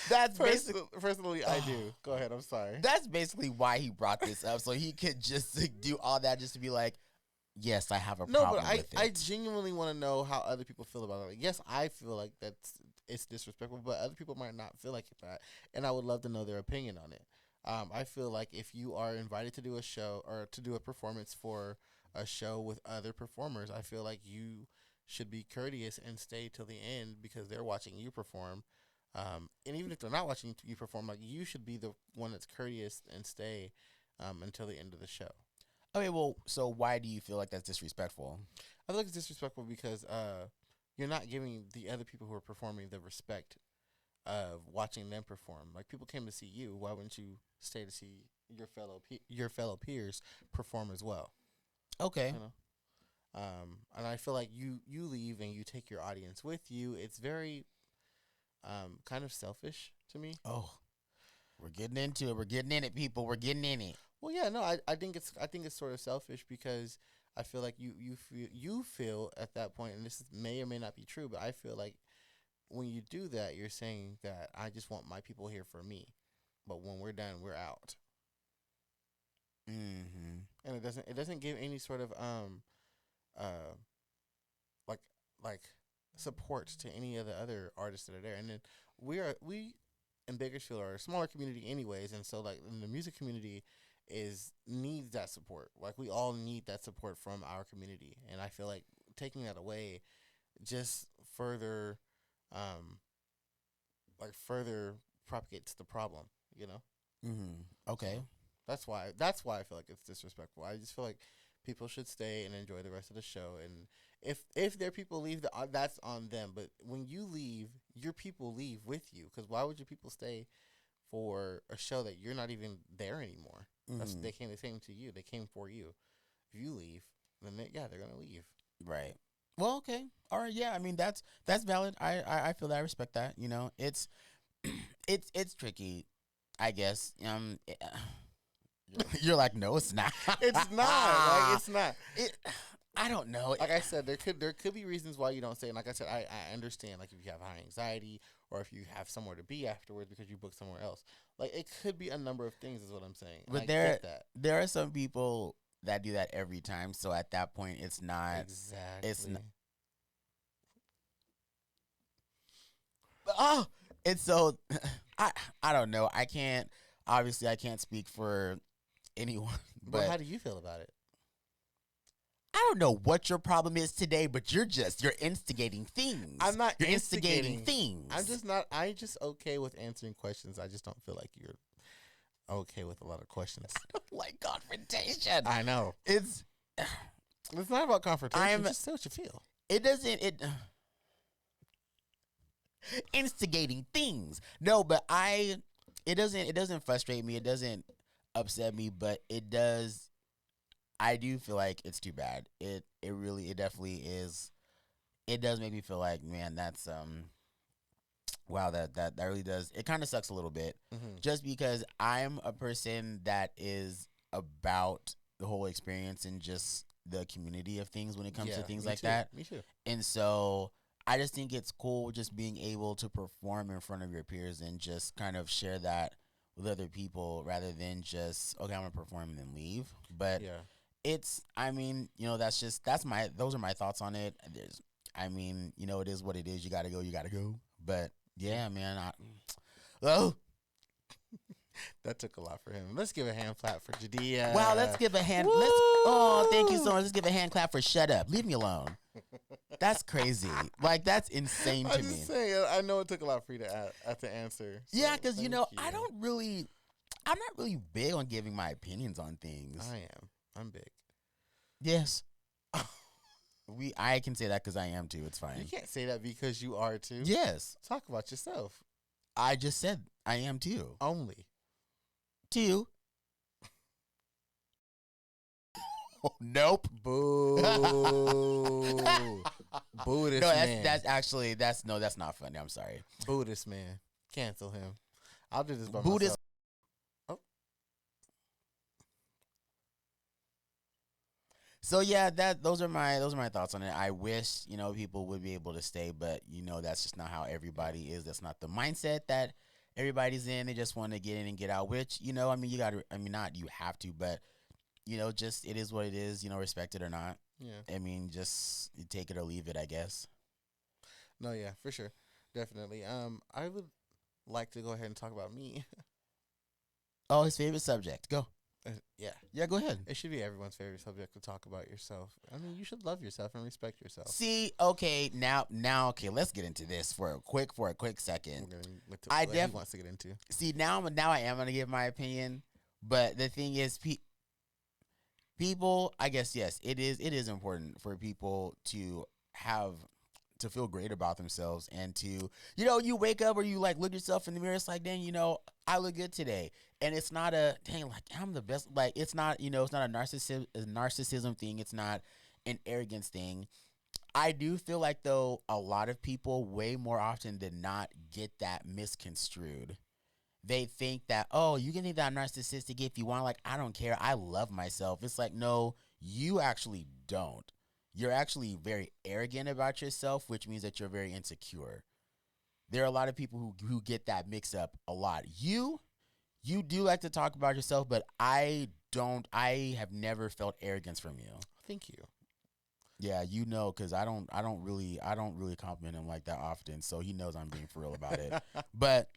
That's basically Personally, I do. Go ahead. I'm sorry. that's basically why he brought this up, so he could just like, do all that just to be like, yes, I have a No, problem but with it. I genuinely want to know how other people feel about it. Like, yes, I feel like it's disrespectful, but other people might not feel like that, and I would love to know their opinion on it. I feel like if you are invited to do a show or to do a performance for a show with other performers, I feel like you should be courteous and stay till the end because they're watching you perform. And even if they're not watching you perform, like you should be the one that's courteous and stay until the end of the show. Okay, well, so why do you feel like that's disrespectful? I feel like it's disrespectful because you're not giving the other people who are performing the respect of watching them perform. Like people came to see you, why wouldn't you stay to see your fellow peers perform as well? Okay. You know, and I feel like you leave and you take your audience with you. It's very kind of selfish to me. Oh, we're getting into it. We're getting in it, people. We're getting in it. Well, yeah, no, I think it's sort of selfish because I feel like you feel at that point, and this may or may not be true, but I feel like when you do that, you're saying that I just want my people here for me, but when we're done, we're out, Mm-hmm. and it doesn't give any sort of uh like like support to any of the other artists that are there, and then we in Bakersfield are a smaller community anyways, and so like in the music community is needs that support. Like we all need that support from our community, and I feel like taking that away just um further propagates the problem. You know, Mm-hmm. so Okay. that's why I feel like it's disrespectful. I just feel like people should stay and enjoy the rest of the show, and if their people leave, that's on them. But when you leave, your people leave with you. Because why would your people stay for a show that you're not even there anymore? Mm-hmm. They came to you. They came for you. If you leave, then they're gonna leave. Right. Well, okay. All right. Yeah. I mean, that's valid. I feel that. I respect that. You know, it's it's tricky. I guess. You're like, no, it's not. It's not like it's not. It. I don't know. Like I said, there could be reasons why you don't stay. And like I said, I understand. Like if you have high anxiety or if you have somewhere to be afterwards because you booked somewhere else. Like it could be a number of things, is what I'm saying. And But I get that. there are some people that do that every time. So at that point, it's not. It's Exactly. not. oh, and so I I don't know. I can't obviously I can't speak for anyone, But but how do you feel about it? I don't know what your problem is today, but you're instigating things. I'm not You're instigating instigating. things. I'm just not. I just okay with answering questions. I just don't feel like you're okay with a lot of questions. like confrontation. I know. It's It's not about confrontation. I'm Just say what you feel. it doesn't it instigating things. No, but it doesn't frustrate me. It doesn't upset me, but it does I do feel like it's too bad. It definitely is. It does make me feel like, man, that's wow, that really does. It kind of sucks a little bit, Mm-hmm. just because I'm a person that is about the whole experience and just the community of things when it comes to things me like too. that. Me too. And so I just think it's cool just being able to perform in front of your peers and just kind of share that with other people rather than just, okay, I'm gonna perform and then leave. But Yeah. it's, I mean, those are my thoughts on it. I mean, it is what it is. You gotta go, you gotta go. But yeah, man. Oh, That took a lot for him. Let's give a hand clap for Jeddy. wow. Let's give a hand. Thank you so much. Let's give a hand clap for Shutup. Leave me alone. That's crazy. Like, that's insane to I'm me. just saying. I know it took a lot for you to answer. So Yeah, because thank I'm not really big on giving my opinions on things. I am. I'm big. Yes, I can say that because I am too. It's You fine. can't say that because you are too. Yes, Talk about yourself I just said I am too. only. Two. Nope. Boo. Boo this No, man. that's not funny. I'm sorry. Boo this man. Cancel him. I'll do this by Boo this. myself. Oh. So yeah, those are my thoughts on it. I wish people would be able to stay, but that's just not how everybody is. That's not the mindset that everybody's in. They just want to get in and get out. Which I mean, not you have to, but just it is what it is. Respect it or not. Yeah. I mean, just you take it or leave it, I guess. No, yeah, for sure. Definitely. I would like to go ahead and talk about me. Oh, his favorite subject. Go. Yeah. Yeah, go ahead. It should be everyone's favorite subject to talk about yourself. I mean, you should love yourself and respect yourself. See, okay, now, okay, let's get into this for a quick second. We're gonna look to I what he wants to get into. See, now I am gonna give my opinion, but the thing is, people, I guess, yes, it is important for people to feel great about themselves and to you wake up or you like look yourself in the mirror. It's like, dang, I look good today, and it's not a dang like I'm the best. Like it's not it's not a narcissism thing. It's not an arrogance thing. I do feel like though a lot of people way more often than not get that misconstrued. They think that, oh, you can think that I'm narcissistic if you want. Like, I don't care. I love myself. It's like, no, you actually don't. You're actually very arrogant about yourself, which means that you're very insecure. There are a lot of people who get that mix up a lot. You do like to talk about yourself, but I don't. I have never felt arrogance from you. Thank you. Yeah, because I don't really compliment him like that often, so he knows I'm being for real about it. But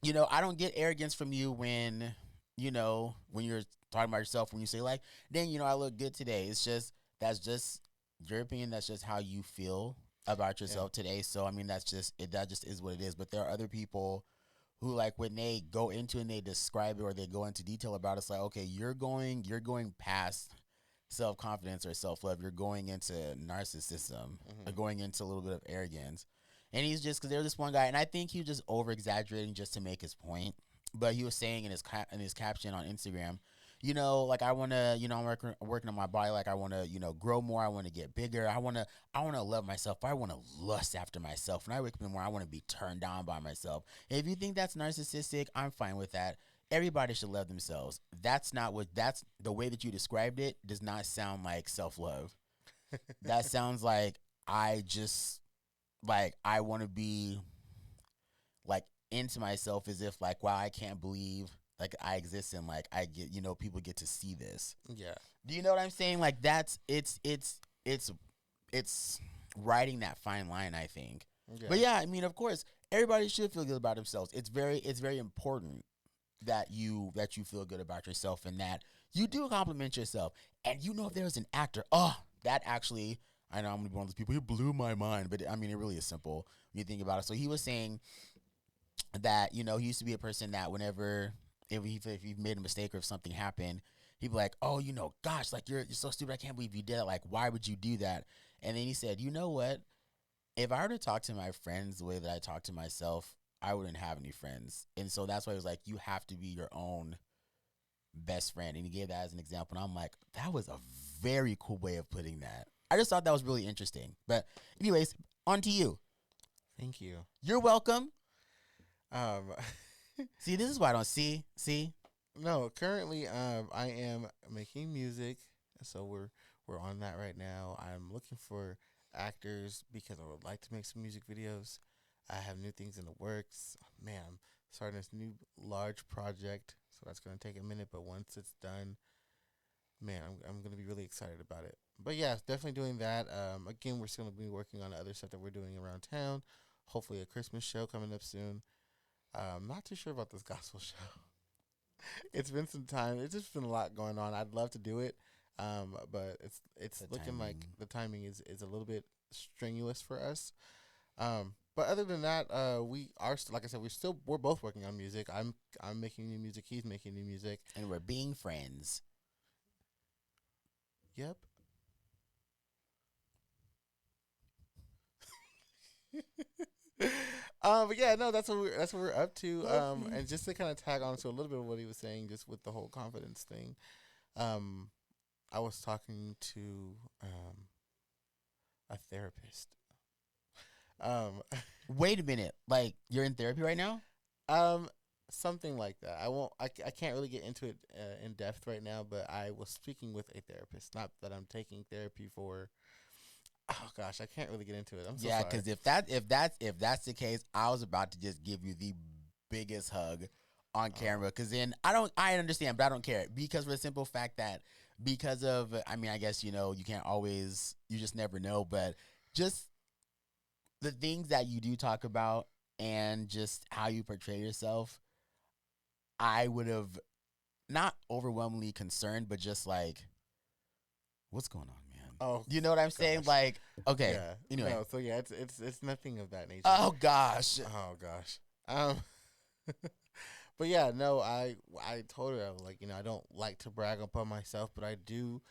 I don't get arrogance from you when you're talking about yourself, when you say like, dang, I look good today. That's just your opinion. That's just how you feel about yourself today. So, I mean, that just is what it is. But there are other people who like when they go into and they describe it or they go into detail about it, it's like, okay, you're going past self-confidence or self-love. You're going into narcissism or going into a little bit of arrogance. And he's just, because there's this one guy, and I think he was just over-exaggerating just to make his point. But he was saying in his caption on Instagram, like I want to, I'm working on my body. Like I want to, grow more. I want to get bigger. I want to love myself. I want to lust after myself. When I wake up in the morning, I want to be turned down by myself. And if you think that's narcissistic, I'm fine with that. Everybody should love themselves. That's the way that you described it does not sound like self-love. That sounds like I want to be like into myself as if like, wow, I can't believe like I exist and like I get, people get to see this. Yeah. Do you know what I'm saying? Like it's riding that fine line, I think. But yeah, I mean, of course, everybody should feel good about themselves. It's very important that you feel good about yourself and that you do compliment yourself. And you know, if there was an actor, that actually, I know I'm gonna be one of those people. He blew my mind, but I mean, it really is simple when you think about it. So he was saying that he used to be a person that whenever if he made a mistake or if something happened, he'd be like, "Oh, gosh, like you're so stupid. I can't believe you did it. Like, why would you do that?" And then he said, "You know what? If I were to talk to my friends the way that I talk to myself, I wouldn't have any friends." And so that's why he was like, "You have to be your own best friend." And he gave that as an example. And I'm like, that was a very cool way of putting that. I just thought that was really interesting. But anyways, on to you. Thank you. You're welcome. Um, See, this is why I don't see. No, currently, I am making music, so we're on that right now. I'm looking for actors because I would like to make some music videos. I have new things in the works. Man, I'm starting this new large project, so that's gonna take a minute. But once it's done, man, I'm gonna be really excited about it. But yeah, definitely doing that. Again, we're still gonna be working on the other stuff that we're doing around town. Hopefully, a Christmas show coming up soon. Not too sure about this gospel show. It's been some time. It's just been a lot going on. I'd love to do it, but it's looking like the timing is a little bit strenuous for us. But other than that, we are like I said, we're both working on music. I'm making new music. He's making new music, and we're being friends. Yep. But yeah, no, that's what we're up to. And just to kind of tag on to a little bit of what he was saying, just with the whole confidence thing. I was talking to a therapist. Wait a minute, like you're in therapy right now? Something like that. I can't really get into it in depth right now, but I was speaking with a therapist. Not that I'm taking therapy for. Oh gosh, I can't really get into it. I'm so sorry. Yeah, because if that's the case, I was about to just give you the biggest hug on camera. Because then I understand, but I don't care because for the simple fact that because of I mean I guess you can't always you just never know, but just the things that you do talk about and just how you portray yourself, I would have not overwhelmingly concerned, but just like, what's going on? Oh, you know what I'm saying? Like, okay. Yeah. Anyway. No, so yeah, it's nothing of that nature. Oh gosh. Oh gosh. But yeah, no, I told her I was like, I don't like to brag upon myself, but I do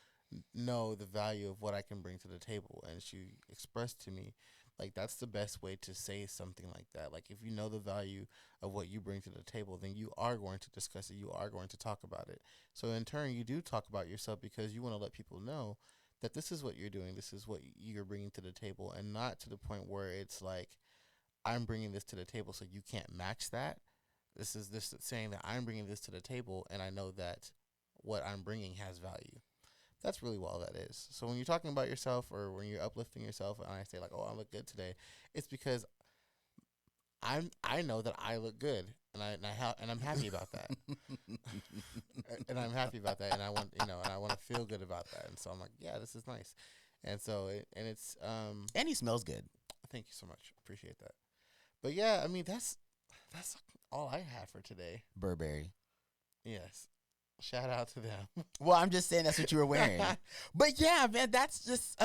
know the value of what I can bring to the table. And she expressed to me, like, that's the best way to say something like that. Like, if you know the value of what you bring to the table, then you are going to discuss it. You are going to talk about it. So in turn, you do talk about yourself because you want to let people know that this is what you're doing, this is what you're bringing to the table, and not to the point where it's like, I'm bringing this to the table so you can't match that. This is this saying that I'm bringing this to the table, and I know that what I'm bringing has value. That's really all that is. So when you're talking about yourself or when you're uplifting yourself, and I say like, "Oh, I look good today," it's because I know that I look good, and I'm happy about that. And I'm happy about that, and I want and I want to feel good about that, and so I'm like, yeah, this is nice, and so it's and he smells good. Thank you so much, appreciate that. But yeah, I mean that's all I have for today. Burberry. Yes, shout out to them. Well, I'm just saying that's what you were wearing. But yeah, man, that's just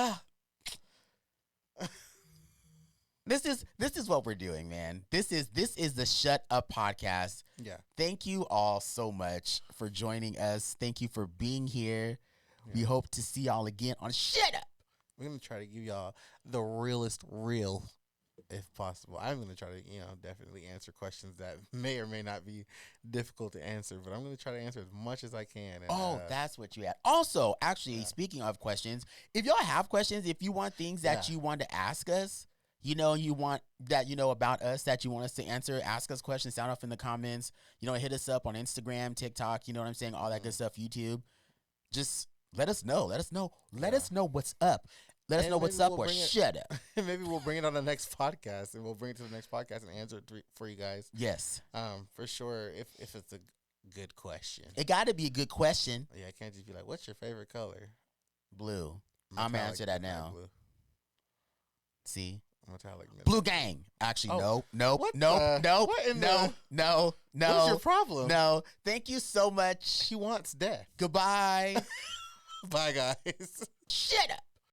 This is what we're doing, man. This is the Shut Up podcast. Yeah. Thank you all so much for joining us. Thank you for being here. Yeah. We hope to see y'all again on Shut Up. We're gonna try to give y'all the realest real, if possible. I'm gonna try to definitely answer questions that may or may not be difficult to answer, but I'm gonna try to answer as much as I can. And, that's what you had. Also, actually, speaking of questions, if y'all have questions, if you want things that you want to ask us. You want that, about us that you want us to answer, ask us questions, sound off in the comments, hit us up on Instagram, TikTok, you know what I'm saying? All that good stuff, YouTube. Just let us know. Let us know. Let us know what's up. Let us know what's up or shut up. Maybe we'll bring it on the next podcast and we'll bring it to the next podcast and answer it for you guys. Yes. For sure. If it's a good question. It got to be a good question. Yeah, I can't just be like, what's your favorite color? Blue. I'm going to answer that now. Blue. See? Metallic midnight. Blue Gang. Actually, Oh. no. What No. what in the- What's your problem? No. Thank you so much. He wants death. Goodbye. Bye, guys. Shut up.